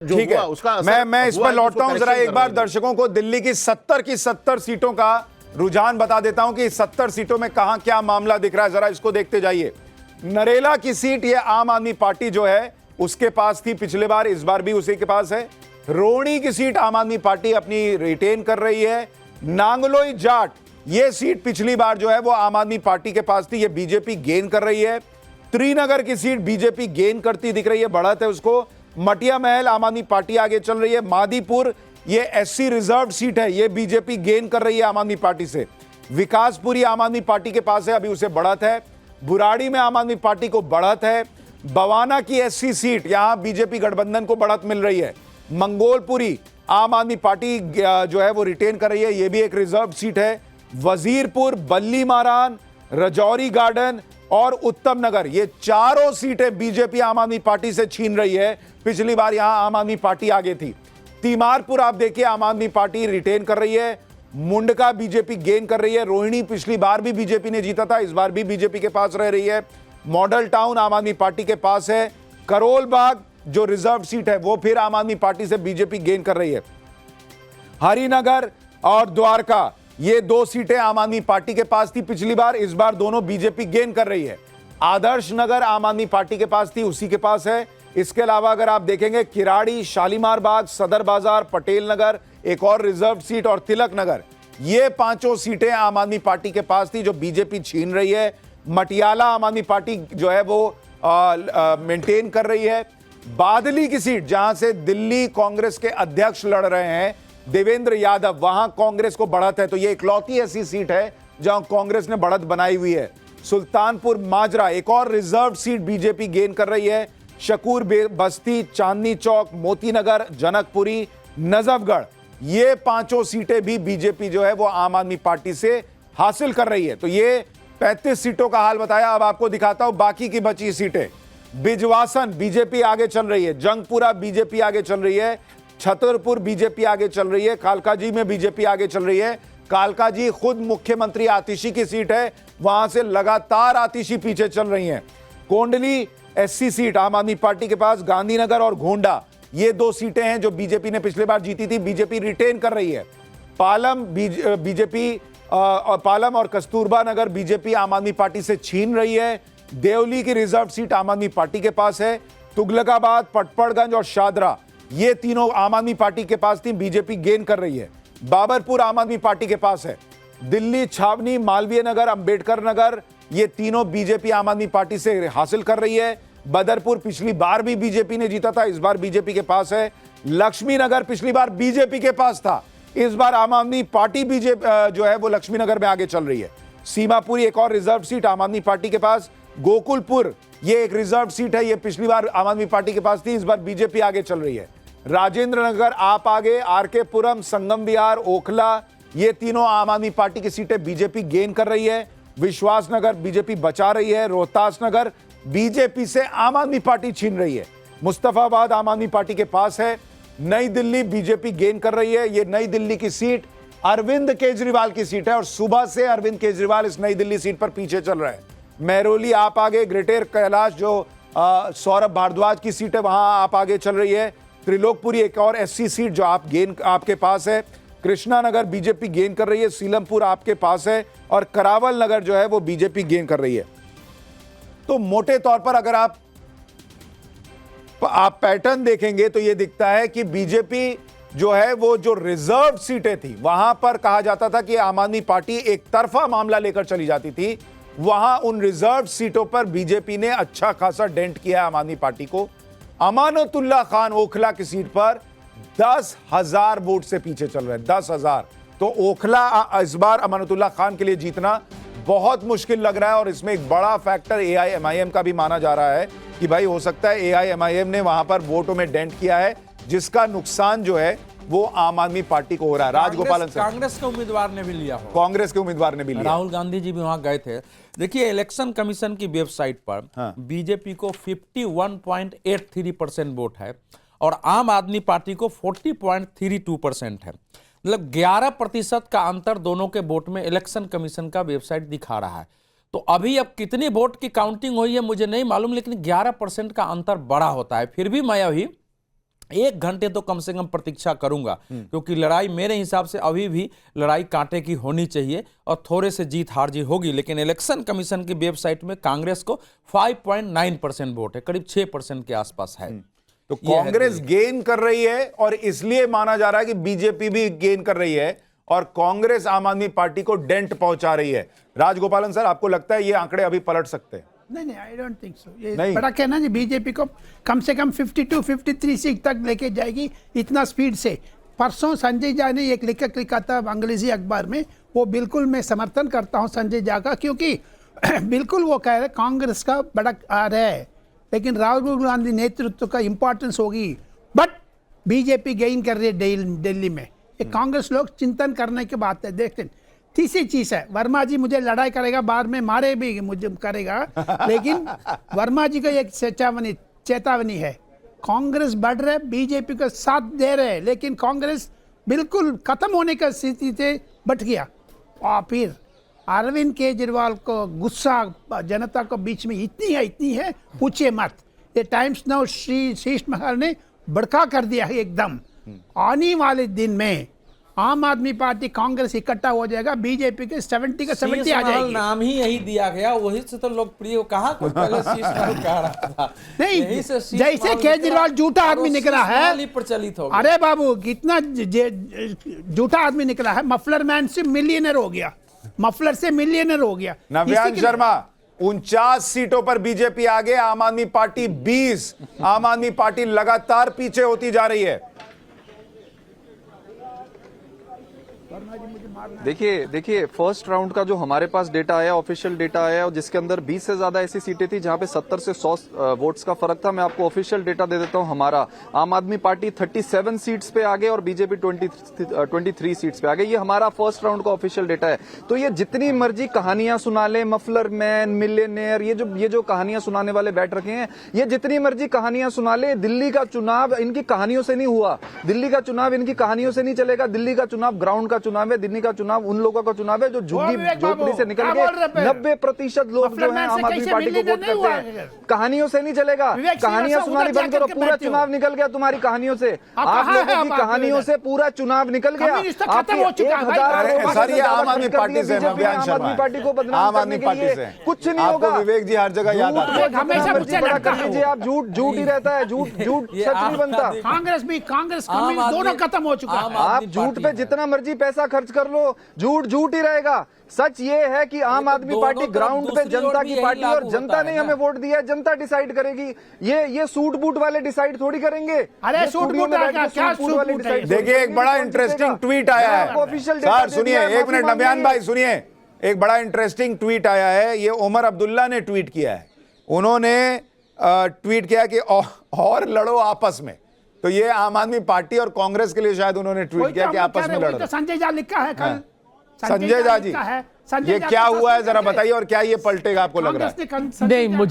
जो ठीक हुआ है, उसका असर मैं इस हुआ पर है, लौटता हूं। उसको जरा correction एक कर बार रहे हैं। दर्शकों को दिल्ली की 70 सीटों का रुझान बता देता हूं कि 70 सीटों में कहां क्या मामला दिख रहा है, जरा इसको देखते जाइए। नरेला की सीट ये आम आदमी पार्टी जो है उसके पास थी पिछले बार, इस बार भी उसी के पास है। रोहनी की सीट आम आदमी पार्टी अपनी रिटेन कर रही है। नांगलोई जाट ये सीट पिछली बार जो है वो आम आदमी पार्टी के पास थी, ये बीजेपी गेन कर रही है। त्रिनगर की सीट बीजेपी गेन करती दिख रही है, बढ़त है उसको। मटिया महल आम आदमी पार्टी आगे चल रही है। मादीपुर ये एससी रिजर्व सीट है, ये बीजेपी गेन कर रही है आम आदमी पार्टी से। विकासपुरी आम आदमी पार्टी के पास है, अभी उसे बढ़त है। बुराड़ी में आम आदमी पार्टी को बढ़त है। बवाना की एससी सीट यहां बीजेपी गठबंधन को बढ़त मिल रही है। मंगोलपुरी आम आदमी पार्टी जो है वो रिटेन कर रही है, ये भी एक रिजर्व सीट है। वजीरपुर, बल्ली मारान, रजौरी गार्डन और उत्तम नगर ये चारों सीटें बीजेपी आम आदमी पार्टी से छीन रही है। पिछली बार यहां आम आदमी पार्टी आगे थी। तीमारपुर आप देखिए आम आदमी पार्टी रिटेन कर रही है। मुंडका बीजेपी गेन कर रही है। रोहिणी पिछली बार भी बीजेपी ने जीता था, इस बार भी बीजेपी के पास रह रही है। मॉडल टाउन आम आदमी पार्टी के पास है। करोल बाग जो रिजर्व सीट है वो फिर आम आदमी पार्टी से बीजेपी गेन कर रही है। हरिनगर और द्वारका ये दो सीटें आम आदमी पार्टी के पास थी पिछली बार, इस बार दोनों बीजेपी गेन कर रही है। आदर्श नगर आम आदमी पार्टी के पास थी, उसी के पास है। इसके अलावा अगर आप देखेंगे किराड़ी, शालीमार बाग, सदर बाजार, पटेल नगर एक और रिजर्व सीट और तिलक नगर ये पांचों सीटें आम आदमी पार्टी के पास थी जो बीजेपी छीन रही है। मटियाला आम आदमी पार्टी जो है वो मेंटेन कर रही है। बादली की सीट जहां से दिल्ली कांग्रेस के अध्यक्ष लड़ रहे हैं देवेंद्र यादव, वहां कांग्रेस को बढ़त है, तो ये इकलौती ऐसी सीट है जहां कांग्रेस ने बढ़त बनाई हुई है। सुल्तानपुर माजरा एक और रिजर्व सीट बीजेपी गेन कर रही है। शकूर बस्ती, चांदनी चौक, मोतीनगर, जनकपुरी, नजफगढ़ ये पांचों सीटें भी बीजेपी जो है वो आम आदमी पार्टी से हासिल कर रही है। तो ये 35 सीटों का हाल बताया। अब आपको दिखाता हूं बाकी की बची सीटें। बिजवासन बीजेपी आगे चल रही है। जंगपुरा बीजेपी आगे चल रही है। छतरपुर बीजेपी आगे चल रही है। कालकाजी में बीजेपी आगे चल रही है। कालकाजी खुद मुख्यमंत्री आतिशी की सीट है, वहां से लगातार आतिशी पीछे चल रही हैं। कोंडली एससी सीट आम आदमी पार्टी के पास। गांधीनगर और गोंडा ये दो सीटें हैं जो बीजेपी ने पिछले बार जीती थी, बीजेपी रिटेन कर रही है। पालम बीजेपी पालम और कस्तूरबा नगर बीजेपी आम आदमी पार्टी से छीन रही है। देवली की रिजर्व सीट आम आदमी पार्टी के पास है। तुगलकाबाद, पटपड़गंज और शादरा ये तीनों आम आदमी पार्टी के पास थी, बीजेपी गेन कर रही है। बाबरपुर आम आदमी पार्टी के पास है। दिल्ली छावनी, मालवीय नगर, अंबेडकर नगर ये तीनों बीजेपी आम आदमी पार्टी से हासिल कर रही है। बदरपुर पिछली बार भी बीजेपी ने जीता था, इस बार बीजेपी के पास है। लक्ष्मी नगर पिछली बार बीजेपी के पास था, इस बार आम आदमी पार्टी बीजेपी जो है वो लक्ष्मी नगर में आगे चल रही है। सीमापुरी एक और रिजर्व सीट आम आदमी पार्टी के पास। गोकुलपुर ये एक रिजर्व सीट है, ये पिछली बार आम आदमी पार्टी के पास थी, इस बार बीजेपी आगे चल रही है। राजेंद्र नगर आप आगे, आरके पुरम, संगम विहार, ओखला ये तीनों आम आदमी पार्टी की सीटें बीजेपी गेन कर रही है। विश्वास नगर बीजेपी बचा रही है। रोहतास नगर बीजेपी से आम आदमी पार्टी छीन रही है। मुस्तफाबाद आम आदमी पार्टी के पास है। नई दिल्ली बीजेपी गेन कर रही है। ये नई दिल्ली की सीट अरविंद केजरीवाल की सीट है और सुबह से अरविंद केजरीवाल इस नई दिल्ली सीट पर पीछे चल रहे हैं। महरौली आप आगे, ग्रेटर कैलाश जो सौरभ भारद्वाज की सीट है वहां आप आगे चल रही है। त्रिलोकपुरी एक और एससी सीट जो आपके पास है। कृष्णा नगर बीजेपी गेन कर रही है। सीलमपुर आपके पास है और करावल नगर जो है वो बीजेपी गेन कर रही है। तो मोटे तौर पर अगर आप पैटर्न देखेंगे तो यह दिखता है कि बीजेपी जो है वो जो रिजर्व सीटें थी वहां पर कहा जाता था कि आम आदमी पार्टी एक तरफा मामला लेकर चली जाती थी, वहां उन रिजर्व सीटों पर बीजेपी ने अच्छा खासा डेंट किया आम आदमी पार्टी को। अमानतुल्लाह खान ओखला की सीट पर 10,000 वोट से पीछे चल रहे हैं, 10,000। तो ओखला इस बार अमानतुल्लाह खान के लिए जीतना बहुत मुश्किल लग रहा है और इसमें एक बड़ा फैक्टर एआईएमआईएम का भी माना जा रहा है कि भाई हो सकता है एआईएमआईएम ने वहां पर वोटों में डेंट किया है, जिसका नुकसान जो है वो आम आदमी पार्टी को हो रहा है। राजगोपालन से कांग्रेस के उम्मीदवार ने भी लिया हो, कांग्रेस के उम्मीदवार ने भी लिया। राहुल गांधी जी भी वहां गए थे। देखिए इलेक्शन कमीशन की वेबसाइट पर बीजेपी को 51.83% वोट है और आम आदमी पार्टी को 40.32% है। मतलब 11% का अंतर दोनों के वोट में इलेक्शन कमीशन का वेबसाइट दिखा रहा है। तो अभी अब कितनी वोट की काउंटिंग हुई है मुझे नहीं मालूम, लेकिन 11% का अंतर बड़ा होता है। फिर भी मैं अभी 1 घंटे तो कम से कम प्रतीक्षा करूंगा, क्योंकि लड़ाई मेरे हिसाब से अभी भी लड़ाई कांटे की होनी चाहिए और थोड़े से जीत हार जी होगी। लेकिन इलेक्शन कमीशन की वेबसाइट में कांग्रेस को 5.9% वोट है, करीब 6% के आसपास है। तो कांग्रेस गेन कर रही है और इसलिए माना जा रहा है कि बीजेपी भी गेन कर रही है और कांग्रेस आम आदमी पार्टी को डेंट पहुंचा रही है। राजगोपालन सर, आपको लगता है ये आंकड़े अभी पलट सकते हैं? नहीं, आई डोंट थिंक सो। ये नहीं। बड़ा कहना जी, बीजेपी को कम से कम 52-53 सीट तक लेके जाएगी इतना स्पीड से। परसों संजय झा ने एक लिखा था अंग्रेजी अखबार में, वो बिल्कुल मैं समर्थन करता हूं संजय झा का, क्योंकि बिल्कुल वो कह रहे कांग्रेस का बड़ा आ रहा है, लेकिन राहुल गांधी नेतृत्व का इंपॉर्टेंस होगी। बट बीजेपी गेन कर रही है दिल्ली में, ये कांग्रेस लोग चिंतन करने की बात है। देखते हैं। तीसरी चीज है, वर्मा जी मुझे लड़ाई करेगा, बाद में मारे भी मुझे करेगा, लेकिन वर्मा जी का एक चेतावनी है, कांग्रेस बढ़ रहे, बीजेपी का साथ दे रहे, लेकिन कांग्रेस बिल्कुल खत्म होने का स्थिति से बच गया। और फिर अरविंद केजरीवाल को गुस्सा जनता को बीच में इतनी है पूछिए मत। ये टाइम्स नाउ शीश महल ने भड़का कर दिया है एकदम। आने वाले दिन में आम आदमी पार्टी कांग्रेस इकट्ठा हो जाएगा, बीजेपी के 70 का 70 आ जाएगी। नाम ही यही दिया गया, वही से तो लोकप्रिय। कहाँ कुछ पहले शीश महल कह रहा था, नहीं, जैसे केजरीवाल झूठा आदमी निकला है, प्रचलित हो। अरे बाबू कितना झूठा आदमी निकला है, मफलर मैन से मिलियनर हो गया, मफलर से मिलियनर हो गया। नव्यान शर्मा, 49 सीटों पर बीजेपी आगे, आम आदमी पार्टी 20। आम आदमी पार्टी लगातार पीछे होती जा रही है। देखिए फर्स्ट राउंड का जो हमारे पास डेटा आया, ऑफिशियल डेटा आया, और जिसके अंदर 20 से ज्यादा ऐसी सीटें थी जहां पे 70 से 100 वोट्स का फर्क था। मैं आपको ऑफिशियल डेटा दे देता हूं हमारा। आम आदमी पार्टी 37 सीट्स पे आगे और बीजेपी 23 सीट्स पे आगे। ये हमारा फर्स्ट राउंड का ऑफिशियल डेटा है। तो ये जितनी मर्जी कहानियां सुना ले, मफलर मैन, मिलियनेयर, ये जो कहानियां सुनाने वाले बैठ रखे हैं, ये जितनी मर्जी कहानियां सुना ले, दिल्ली का चुनाव इनकी कहानियों से नहीं हुआ। दिल्ली का चुनाव इनकी कहानियों से नहीं चलेगा। दिल्ली का चुनाव ग्राउंड का चुनाव है। दिल्ली का चुनाव उन लोगों का चुनाव है जो झोपड़ी से निकल के 90% लोग जो हैं आम आदमी पार्टी को वोट करते हैं। कहानियों से नहीं चलेगा। कहानियां सुनानी बंद करो। पूरा चुनाव निकल गया तुम्हारी कहानियों से। आप लोगों की कहानियों से पूरा चुनाव निकल गया। सर, ये आम आदमी पार्टी से, नव्यान शर्मा, आदमी पार्टी को बदनाम करने के लिए कुछ नहीं होगा। विवेक जी हर जगह याद आते हैं। हमेशा मुझसे कर लीजिए आप। झूठ ही रहता है। झूठ सच नहीं बनता। कांग्रेस दोनों खत्म हो चुका है। आप झूठ पे जितना मर्जी पैसा खर्च कर लो, झूठ ही रहेगा। सच ये है कि आम आदमी पार्टी ग्राउंड पे जनता की पार्टी, और जनता ने हमें वोट दिया है, जनता डिसाइड करेगी। ये सूट बूट वाले डिसाइड थोड़ी करेंगे। अरे सूट बूट क्या सूट बूट है? देखिए, एक बड़ा इंटरेस्टिंग ट्वीट आया है। सर सुनिए, एक मिनट नव्यान भाई सुनिए। एक बड़ा इंटरेस्टिंग ट्वीट आया है, ये उमर अब्दुल्ला ने ट्वीट किया है। उन्होंने ट्वीट किया कि और लड़ो आपस में। तो ये आम आदमी पार्टी और कांग्रेस के लिए शायद उन्होंने ट्वीट किया कि आपस में लड़ो। संजय झा लिखा है कल। संजय झा जी, ये क्या हुआ है जरा बताइए, और क्या ये पलटेगा आपको लग रहा है? नहीं, मुझे